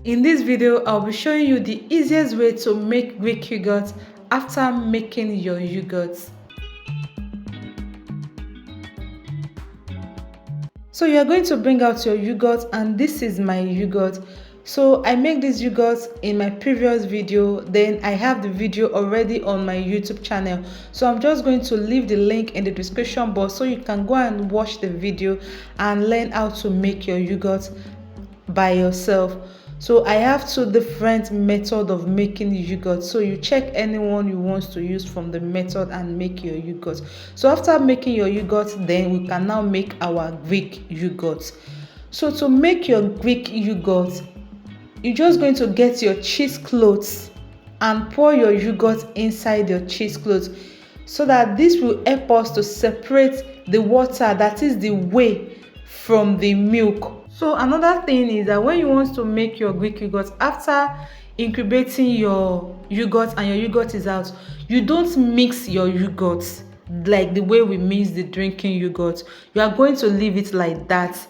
In this video, I'll be showing you the easiest way to make Greek yogurt after making your yogurt. So you are going to bring out your yogurt, and this is my yogurt. So I make this yogurt in my previous video, then I have the video already on my YouTube channel. So I'm just going to leave the link in the description box so you can go and watch the video and learn how to make your yogurt by yourself. So I have two different methods of making yogurt, so you check anyone you want to use from the method and make your yogurt. So after making your yogurt, then we can now make our Greek yogurt. So to make your Greek yogurt, you're just going to get your cheesecloth and pour your yogurt inside your cheesecloth, so that this will help us to separate the water, that is the whey, from the milk. So another thing is that when you want to make your Greek yogurt, after incubating your yogurt and your yogurt is out, you don't mix your yogurt like the way we mix the drinking yogurt. You are going to leave it like that.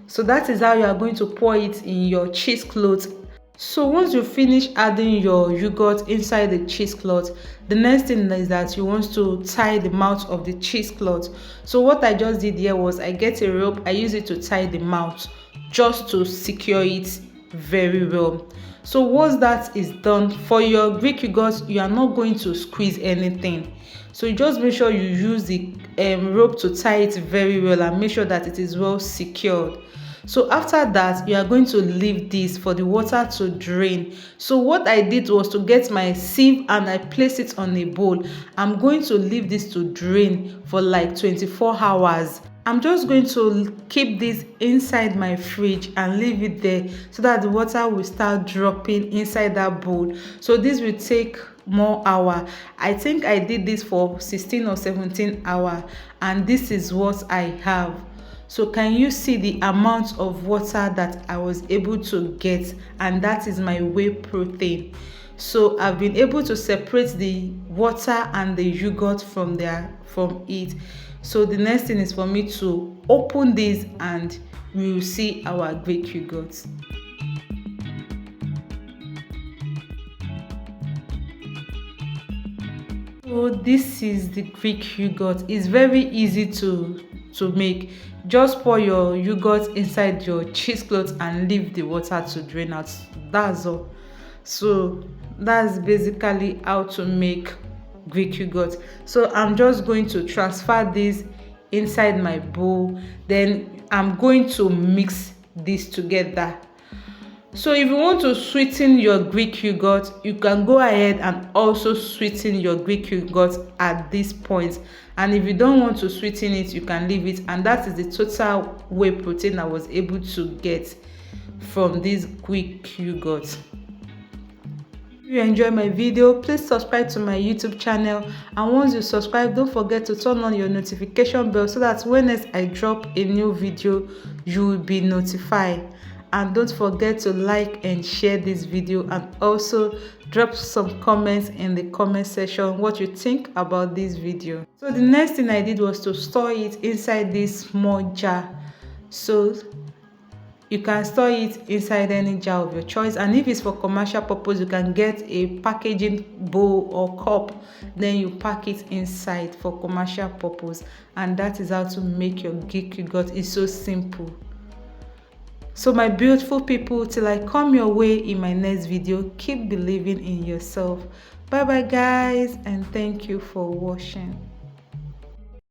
So that is how you are going to pour it in your cheesecloth. So once you finish adding your yogurt inside the cheesecloth, the next thing is that you want to tie the mouth of the cheesecloth. So what I just did here was I get a rope, I use it to tie the mouth just to secure it very well. So once that is done, for your Greek yogurt, you are not going to squeeze anything. So you just make sure you use the rope to tie it very well and make sure that it is well secured. So after that, you are going to leave this for the water to drain. So what I did was to get my sieve and I place it on a bowl. I'm going to leave this to drain for like 24 hours. I'm just going to keep this inside my fridge and leave it there so that the water will start dropping inside that bowl. So this will take more hour. I think I did this for 16 or 17 hours, and this is what I have. So can you see the amount of water that I was able to get? And that is my whey protein. So I've been able to separate the water and the yogurt from it. So the next thing is for me to open this and we will see our Greek yogurt. So this is the Greek yogurt. It's very easy to make. Just pour your yogurt inside your cheesecloth and leave the water to drain out. That's all. So that's basically how to make Greek yogurt. So I'm just going to transfer this inside my bowl, then I'm going to mix this together. So if you want to sweeten your Greek yogurt, you can go ahead and also sweeten your Greek yogurt at this point. And if you don't want to sweeten it, you can leave it. And that is the total whey protein I was able to get from this Greek yogurt. If you enjoy my video, please subscribe to my YouTube channel. And once you subscribe, don't forget to turn on your notification bell so that when I drop a new video, you will be notified. And don't forget to like and share this video, and also drop some comments in the comment section what you think about this video. So the next thing I did was to store it inside this small jar. So you can store it inside any jar of your choice, and if it's for commercial purpose, you can get a packaging bowl or cup, then you pack it inside for commercial purpose. And that is how to make your Greek yogurt. It's so simple. So my beautiful people, till I come your way in my next video, keep believing in yourself. Bye bye guys, and thank you for watching.